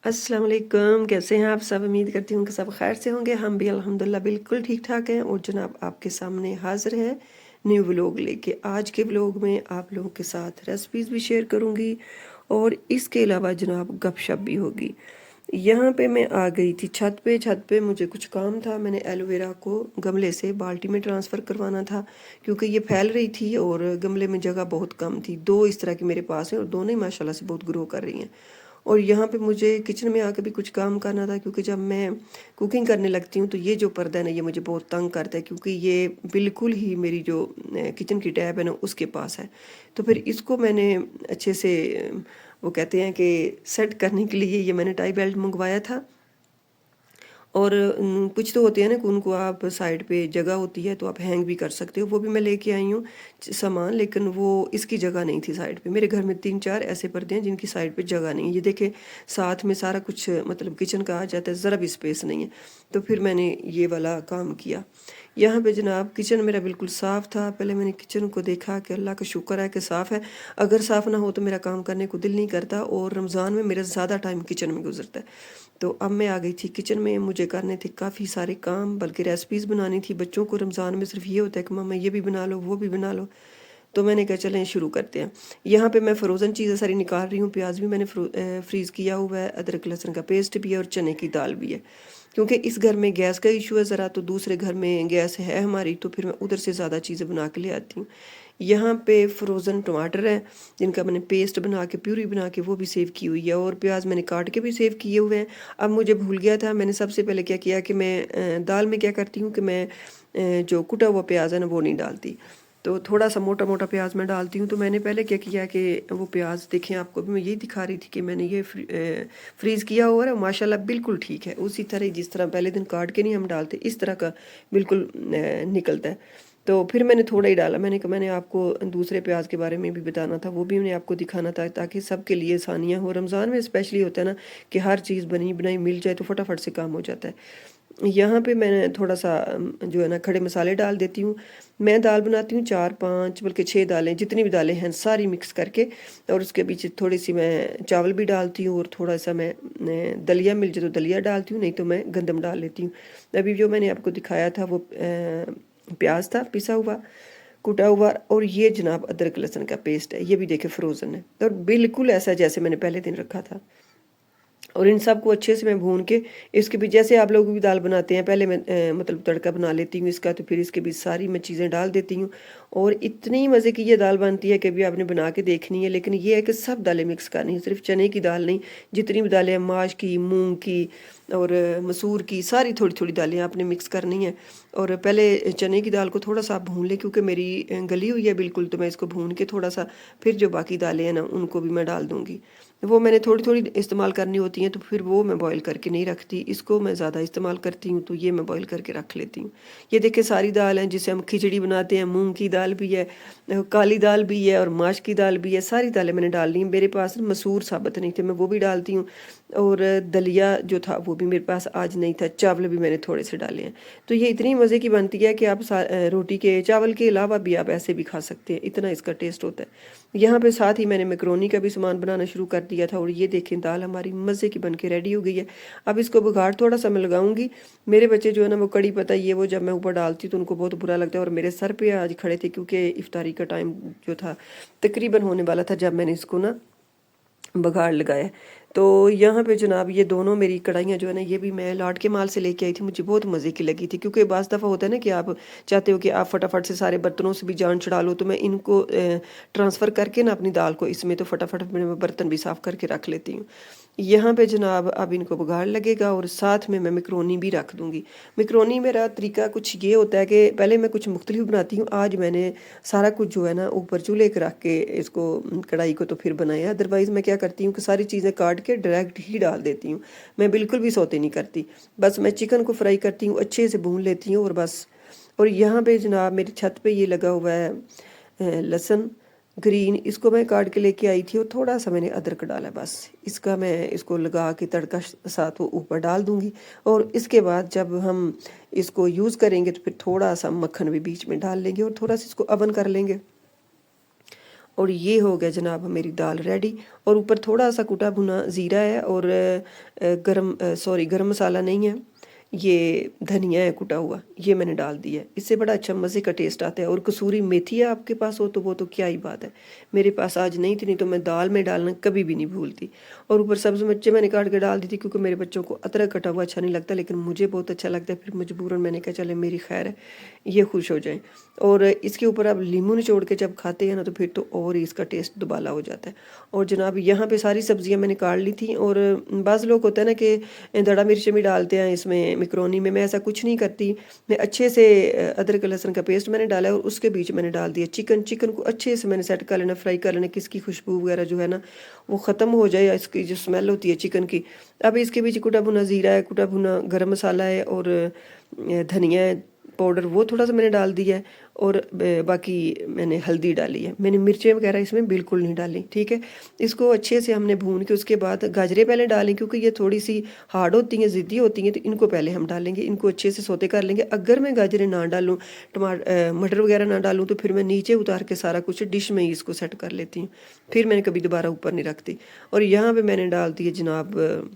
अस्सलाम वालेकुम, कैसे हैं आप सब? उम्मीद करती हूँ कि सब खैर से होंगे। हम भी अल्हम्दुलिल्लाह बिल्कुल ठीक-ठाक हैं और जनाब आपके सामने हाज़िर हैं न्यू व्लॉग लेके। आज के व्लॉग में आप लोगों के साथ रेसिपीज़ भी शेयर करूँगी और इसके अलावा जनाब गपशप भी होगी। यहाँ पे मैं आ गई थी छत पे मुझे कुछ काम था। मैंने एलोवेरा को गमले से बाल्टी में ट्रांसफ़र करवाना था क्योंकि ये फैल रही थी और गमले में जगह बहुत कम थी। 2 इस तरह की मेरे पास हैं और दोनों ही माशाल्लाह से बहुत ग्रो कर रही हैं। और यहाँ पे मुझे किचन में आके भी कुछ काम करना था क्योंकि जब मैं कुकिंग करने लगती हूँ तो ये जो पर्दा है ना ये मुझे बहुत तंग करता है क्योंकि ये बिल्कुल ही मेरी जो किचन की टैब है ना उसके पास है। तो फिर इसको मैंने अच्छे से वो कहते हैं कि सेट करने के लिए ये मैंने टाई बेल्ट मंगवाया था। और कुछ तो होते हैं ना कि उनको आप साइड पे जगह होती है तो आप हैंग भी कर सकते हो, वो भी मैं लेके आई हूँ सामान। लेकिन वो इसकी जगह नहीं थी साइड पे। मेरे घर में 3-4 ऐसे पर्दे हैं जिनकी साइड पे जगह नहीं है। ये देखें साथ में सारा कुछ मतलब किचन का आ जाता है, ज़रा भी स्पेस नहीं है। तो फिर मैंने ये वाला काम किया। यहाँ पे जनाब किचन मेरा बिल्कुल साफ़ था। पहले मैंने किचन को देखा कि अल्लाह का शुक्र है कि साफ़ है। अगर साफ़ ना हो तो मेरा काम करने को दिल नहीं करता और रमज़ान में मेरा ज़्यादा टाइम किचन में गुजरता है। तो अब मैं आ गई थी किचन में, मुझे करने थे काफ़ी सारे काम, बल्कि रेसिपीज़ बनानी थी। बच्चों को रमज़ान में सिर्फ ये होता है कि मम्मा ये भी बना लो, वो भी बना लो। तो मैंने कहा चलें शुरू करते हैं। यहाँ पे मैं फ़्रोज़न चीज़ें सारी निकाल रही हूँ। प्याज भी मैंने फ्रीज़ किया हुआ है, अदरक लहसुन का पेस्ट भी है और चने की दाल भी है। क्योंकि इस घर में गैस का इशू है ज़रा, तो दूसरे घर में गैस है हमारी, तो फिर मैं उधर से ज़्यादा चीज़ें बना के ले आती हूँ। यहाँ पे फ्रोज़न टमाटर हैं जिनका मैंने पेस्ट बना के प्यूरी बना के वो भी सेव की हुई है और प्याज मैंने काट के भी सेव किए हुए हैं। अब मुझे भूल गया था, मैंने सबसे पहले क्या किया कि मैं दाल में क्या करती हूँ कि मैं जो कुटा हुआ प्याज है ना वो नहीं डालती। तो थोड़ा सा मोटा मोटा प्याज मैं डालती हूँ। तो मैंने पहले क्या किया कि वो प्याज देखें, आपको भी मैं यही दिखा रही थी कि मैंने ये फ्रीज़ किया हुआ है। माशाल्लाह बिल्कुल ठीक है, उसी तरह जिस तरह पहले दिन काट के नहीं हम डालते इस तरह का बिल्कुल निकलता है। तो फिर मैंने थोड़ा ही डाला। मैंने कहा मैंने आपको दूसरे प्याज के बारे में भी बताना था, वो भी मैंने आपको दिखाना था ताकि सबके लिए आसानियाँ हो। रमज़ान में स्पेशली होता है ना कि हर चीज़ बनी बनाई मिल जाए तो फटाफट से काम हो जाता है। यहाँ पे मैंने थोड़ा-सा जो है ना खड़े मसाले डाल देती हूँ। मैं दाल बनाती हूँ 4-5 बल्कि 6 दालें, जितनी भी दालें हैं सारी मिक्स करके, और उसके बीच थोड़ी-सी मैं चावल भी डालती हूँ और थोड़ा-सा मैं दलिया मिल जाए तो दलिया डालती हूँ, नहीं तो मैं गंदम डाल लेती हूँ। अभी जो मैंने आपको दिखाया था वो प्याज़ था पिसा हुआ, कुटा हुआ, और ये जनाब अदरक लहसुन का पेस्ट है, ये भी देखिए फ्रोज़न है और बिल्कुल ऐसा जैसे मैंने पहले दिन रखा था। और इन सबको अच्छे से मैं भून के इसके बीच, जैसे आप लोग भी दाल बनाते हैं, पहले मैं मतलब तड़का बना लेती हूँ इसका, तो फिर इसके बीच सारी मैं चीज़ें डाल देती हूँ और इतनी मज़े की ये दाल बनती है कि अभी आपने बना के देखनी है। लेकिन ये है कि सब दालें मिक्स करनी है, सिर्फ चने की दाल नहीं, जितनी भी दालें हैं, माश की, मूंग की और मसूर की, सारी थोड़ी थोड़ी दालें आपने मिक्स करनी है। और पहले चने की दाल को थोड़ा सा आप भून लें क्योंकि मेरी गली हुई है बिल्कुल, तो मैं इसको भून के थोड़ा सा फिर जो बाकी दालें हैं ना उनको भी मैं डाल दूँगी। वो मैंने थोड़ी-थोड़ी इस्तेमाल करनी होती हैं, तो फिर वो मैं बॉयल करके नहीं रखती। इसको मैं ज़्यादा इस्तेमाल करती हूँ, तो ये मैं बॉयल करके रख लेती हूँ। ये देखिए सारी दाल हैं जिसे हम खिचड़ी बनाते हैं, मूँग की दाल भी है, काली दाल भी है और माश की दाल भी है, सारी दालें मैंने डाल ली हैं। मेरे पास मसूर साबुत नहीं थे, मैं वो भी डालती हूँ और दलिया जो था वो भी मेरे पास आज नहीं था, चावल भी मैंने थोड़े से डाले हैं। तो ये इतनी मज़े की बनती है कि आप रोटी के चावल के अलावा भी आप ऐसे भी खा सकते हैं, इतना इसका टेस्ट होता है। यहाँ पे साथ ही मैंने मैकरोनी का भी सामान बनाना शुरू कर दिया था और ये देखें दाल हमारी मज़े की बन के रेडी हो गई है। अब इसको बुखार थोड़ा सा मैं लगाऊंगी। मेरे बच्चे जो है ना वो कड़ी पता ये वो जब मैं ऊपर डालती तो उनको बहुत बुरा लगता है और मेरे सर पे आज खड़े थे क्योंकि इफ्तारी का टाइम जो था तकरीबन होने वाला था जब मैंने इसको ना बघाड़ लगाया। तो यहाँ पे जनाब ये दोनों मेरी कढ़ाइयाँ जो है ना ये भी मैं लाड के माल से लेके आई थी, मुझे बहुत मज़े की लगी थी क्योंकि बाज़ दफ़ा होता है ना कि आप चाहते हो कि आप फटाफट से सारे बर्तनों से भी जान छुड़ा लो, तो मैं इनको ट्रांसफ़र करके ना अपनी दाल को इसमें तो फटाफट मैं बर्तन भी साफ़ करके रख लेती हूँ। यहाँ पे जनाब अब इनको बघाड़ लगेगा और साथ में मैं मैकरोनी भी रख दूँगी। मैकरोनी मेरा तरीका कुछ ये होता है कि पहले मैं कुछ मुख्तलिफ बनाती हूँ, आज मैंने सारा कुछ जो है ना ऊपर चूल्हे के रख के इसको कढ़ाई को तो फिर बनाया। अदरवाइज़ मैं क्या करती हूँ कि सारी चीज़ें काट के डायरेक्ट ही डाल देती हूँ। मैं बिल्कुल भी सौते नहीं करती, बस मैं चिकन को फ्राई करती हूँ, अच्छे से भून लेती हूँ और बस। और यहाँ पे जनाब मेरी छत पे ये लगा हुआ है लहसुन ग्रीन, इसको मैं काट के लेके आई थी और थोड़ा सा मैंने अदरक डाला, बस इसका मैं इसको लगा के तड़का साथ वो ऊपर डाल दूँगी। और इसके बाद जब हम इसको यूज़ करेंगे तो फिर थोड़ा सा मक्खन भी बीच में डाल लेंगे और थोड़ा सा इसको अवन कर लेंगे। और ये हो गया जनाब मेरी दाल रेडी। और ऊपर थोड़ा सा कुटा भुना ज़ीरा है और गरम मसाला नहीं है, ये धनिया है कुटा हुआ, ये मैंने डाल दिया है। इससे बड़ा अच्छा मज़े का टेस्ट आता है। और कसूरी मेथी है आपके पास हो तो वो तो क्या ही बात है, मेरे पास आज नहीं थी, नहीं तो मैं दाल में डालना कभी भी नहीं भूलती। और ऊपर सब्ज़ मिर्चें मैंने काट के डाल दी थी क्योंकि मेरे बच्चों को अदरक कटा हुआ अच्छा नहीं लगता, लेकिन मुझे बहुत अच्छा लगता है। फिर मजबूरन मैंने कहा चले मेरी खैर है, ये खुश हो जाएं। और इसके ऊपर आप लीमू निचोड़ के जब खाते हैं ना तो फिर तो और ही इसका टेस्ट दुबाला हो जाता है। और जनाब यहाँ पे सारी सब्जियाँ मैंने काट ली थी। और बाज़ लोग होता है ना कि दड़ा मिर्च भी डालते हैं इसमें मिक्रोनी में, मैं ऐसा कुछ नहीं करती। मैं अच्छे से अदरक लहसुन का पेस्ट मैंने डाला और उसके बीच मैंने डाल दिया चिकन को अच्छे से मैंने सेट कर लेना, फ्राई कर लेना कि इसकी खुशबू वगैरह जो है ना वो ख़त्म हो जाए, इसकी जो स्मेल होती है चिकन की। अब इसके बीच कुटा भुना ज़ीरा है, कुटा भुना गरम मसाला है और धनिया पाउडर वो थोड़ा सा मैंने डाल दिया है। और बाकी मैंने हल्दी डाली है, मैंने मिर्चें वगैरह इसमें बिल्कुल नहीं डाली। ठीक है, इसको अच्छे से हमने भून के उसके बाद गाजरें पहले डालें क्योंकि ये थोड़ी सी हार्ड होती हैं, ज़िद्दी होती हैं, तो इनको पहले हम डालेंगे, इनको अच्छे से सौते कर लेंगे। अगर मैं गाजरें ना डालूँ, मटर वगैरह ना डालूँ तो फिर मैं नीचे उतार के सारा कुछ डिश में ही इसको सेट कर लेती हूँ, फिर मैंने कभी दोबारा ऊपर नहीं रखती। और यहाँ पर मैंने डाल दिए जनाब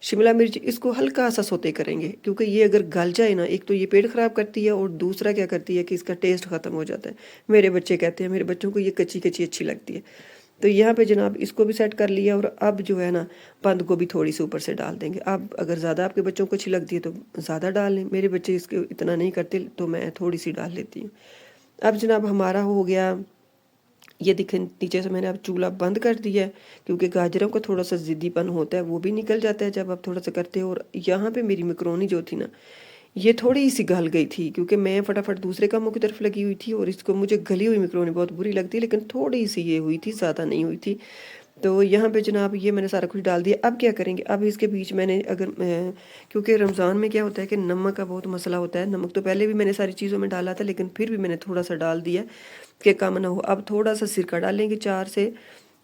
शिमला मिर्च, इसको हल्का सा सोते करेंगे क्योंकि ये अगर गल जाए ना, एक तो ये पेट ख़राब करती है और दूसरा क्या करती है कि इसका टेस्ट ख़त्म हो जाता है। मेरे बच्चे कहते हैं, मेरे बच्चों को ये कच्ची कच्ची अच्छी लगती है। तो यहाँ पे जनाब इसको भी सेट कर लिया। और अब जो है ना बंद गोभी थोड़ी सी ऊपर से डाल देंगे। अब अगर ज़्यादा आपके बच्चों को अच्छी लगती है तो ज़्यादा डाल लें, मेरे बच्चे इसके इतना नहीं करते तो मैं थोड़ी सी डाल लेती हूँ। अब जनाब हमारा हो गया, ये देखें नीचे से मैंने अब चूल्हा बंद कर दिया है क्योंकि गाजरों का थोड़ा सा ज़िद्दीपन होता है, वो भी निकल जाता है जब आप थोड़ा सा करते हो। और यहाँ पे मेरी मैक्रोनी जो थी ना ये थोड़ी सी गल गई थी क्योंकि मैं फटाफट दूसरे कामों की तरफ लगी हुई थी। और इसको मुझे गली हुई मैक्रोनी बहुत बुरी लगती है, लेकिन थोड़ी सी ये हुई थी, ज़्यादा नहीं हुई थी। तो यहाँ पे जनाब ये मैंने सारा कुछ डाल दिया। अब क्या करेंगे, अब इसके बीच मैंने क्योंकि रमज़ान में क्या होता है कि नमक का बहुत मसला होता है। नमक तो पहले भी मैंने सारी चीज़ों में डाला था, लेकिन फिर भी मैंने थोड़ा सा डाल दिया कि कम ना हो। अब थोड़ा सा सिरका डालेंगे,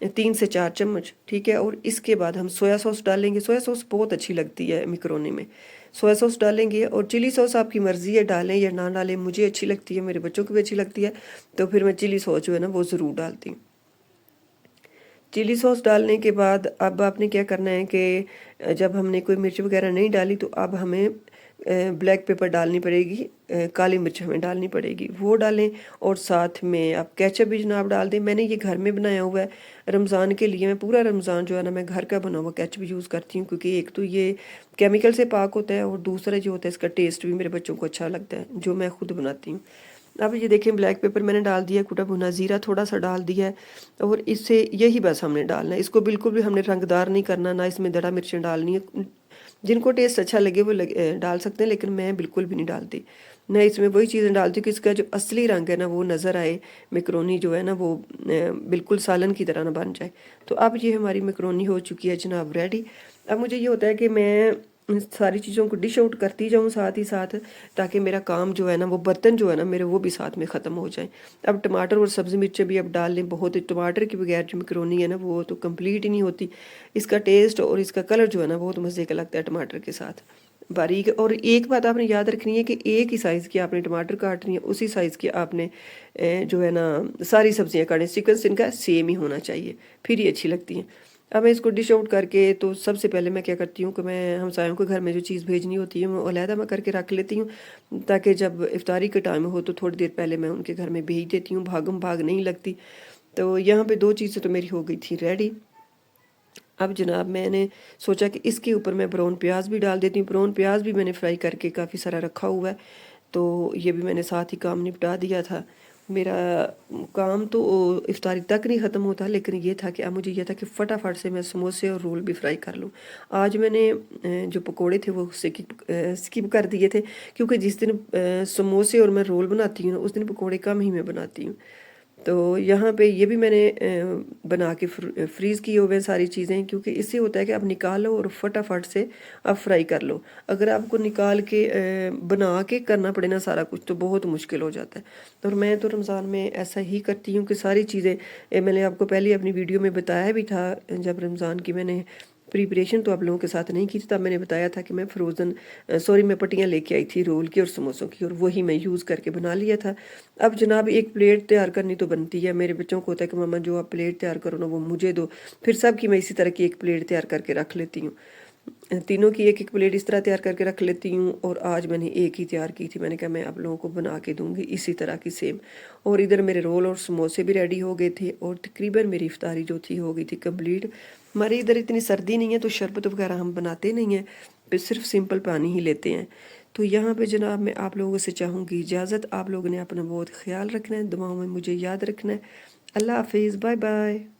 3 से 4 चम्मच। ठीक है, और इसके बाद हम सोया सॉस डालेंगे। सोया सॉस बहुत अच्छी लगती है मैक्रोनी में, सोया सॉस डालेंगे। और चिली सॉस आपकी मर्ज़ी है डालें या ना डालें, मुझे अच्छी लगती है, मेरे बच्चों को भी अच्छी लगती है, तो फिर मैं चिली सॉस जो है ना वो ज़रूर डालती हूँ। चिली सॉस डालने के बाद अब आपने क्या करना है कि जब हमने कोई मिर्च वगैरह नहीं डाली तो अब हमें ब्लैक पेपर डालनी पड़ेगी, काली मिर्च हमें डालनी पड़ेगी, वो डालें। और साथ में आप केचप भी जनाब डाल दें। मैंने ये घर में बनाया हुआ है रमज़ान के लिए, मैं पूरा रमज़ान जो है ना मैं घर का बना हुआ केचप यूज़ करती हूँ क्योंकि एक तो ये केमिकल से पाक होता है और दूसरा जो होता है इसका टेस्ट भी मेरे बच्चों को अच्छा लगता है, जो मैं खुद बनाती हूँ। अब ये देखें ब्लैक पेपर मैंने डाल दिया, कुटा भुना ज़ीरा थोड़ा सा डाल दिया है। और इससे यही बस हमने डालना है, इसको बिल्कुल भी हमने रंगदार नहीं करना, ना इसमें दड़ा मिर्चें डालनी है। जिनको टेस्ट अच्छा लगे वो डाल सकते हैं, लेकिन मैं बिल्कुल भी नहीं डालती। मैं इसमें वही चीज़ें डालती हूँ कि इसका जो असली रंग है ना वो नज़र आए, मैक्रोनी जो है ना वो बिल्कुल सालन की तरह ना बन जाए। तो अब ये हमारी मैक्रोनी हो चुकी है जनाब रेडी। अब मुझे ये होता है कि मैं इन सारी चीज़ों को डिश आउट करती जाऊँ साथ ही साथ, ताकि मेरा काम जो है ना वो बर्तन जो है ना मेरे वो भी साथ में ख़त्म हो जाए। अब टमाटर और सब्ज़ी मिर्चें भी अब डाल लें, बहुत टमाटर के बगैर जो मैक्रोनी है ना वो तो कंप्लीट ही नहीं होती। इसका टेस्ट और इसका कलर जो है ना बहुत मज़े का लगता है टमाटर के साथ बारीक। और एक बात आपने याद रखनी है कि एक ही साइज़ की आपने टमाटर काटनी है, उसी साइज़ की आपने जो है ना सारी सब्जियां काटनी, सीक्वेंस इनका सेम ही होना चाहिए, फिर ये अच्छी लगती हैं। अब मैं इसको डिश आउट करके तो सबसे पहले मैं क्या करती हूँ कि मैं हमसायों के घर में जो चीज़ भेजनी होती है वो अलहदा मैं करके रख लेती हूँ, ताकि जब इफ्तारी का टाइम हो तो थोड़ी देर पहले मैं उनके घर में भेज देती हूँ, भागम भाग नहीं लगती। तो यहाँ पे 2 चीज़ें तो मेरी हो गई थी रेडी। अब जनाब मैंने सोचा कि इसके ऊपर मैं ब्राउन प्याज भी डाल देती हूँ। ब्राउन प्याज भी मैंने फ्राई करके काफ़ी सारा रखा हुआ है, तो ये भी मैंने साथ ही काम निपटा दिया था। मेरा काम तो इफ्तारी तक नहीं ख़त्म होता, लेकिन ये था कि अब मुझे ये था कि फटाफट से मैं समोसे और रोल भी फ्राई कर लूँ। आज मैंने जो पकोड़े थे वो स्किप कर दिए थे क्योंकि जिस दिन समोसे और मैं रोल बनाती हूँ ना उस दिन पकोड़े कम ही मैं बनाती हूँ। तो यहाँ पे ये भी मैंने बना के फ्रीज़ किए हुए सारी चीज़ें, क्योंकि इससे होता है कि आप निकालो और फटाफट से आप फ्राई कर लो। अगर आपको निकाल के बना के करना पड़े ना सारा कुछ तो बहुत मुश्किल हो जाता है। तो मैं तो रमज़ान में ऐसा ही करती हूँ कि सारी चीज़ें मैंने आपको पहले अपनी वीडियो में बताया भी था, जब रमज़ान की मैंने प्रिपरेशन तो आप लोगों के साथ नहीं की थी, तब मैंने बताया था कि मैं मैं पट्टियाँ लेके आई थी रोल की और समोसों की, और वही मैं यूज़ करके बना लिया था। अब जनाब एक प्लेट तैयार करनी तो बनती है, मेरे बच्चों को होता है कि मम्मा जो आप प्लेट तैयार करो ना वो मुझे दो, फिर सब की मैं इसी तरह की एक प्लेट तैयार करके रख लेती हूँ। तीनों की एक एक प्लेट इस तरह तैयार करके रख लेती हूँ, और आज मैंने एक ही तैयार की थी। मैंने कहा मैं आप लोगों को बना के दूंगी इसी तरह की सेम। और इधर मेरे रोल और समोसे भी रेडी हो गए थे, और तकरीबन मेरी इफ्तारी जो थी हो गई थी कंप्लीट। हमारे इधर इतनी सर्दी नहीं है तो शरबत वगैरह हम बनाते नहीं हैं, फिर सिर्फ सिंपल पानी ही लेते हैं। तो यहाँ पे जनाब मैं आप लोगों से चाहूँगी इजाज़त। आप लोगों ने अपना बहुत ख्याल रखना है, दुआओं में मुझे याद रखना है। अल्लाह हाफिज़, बाय बाय।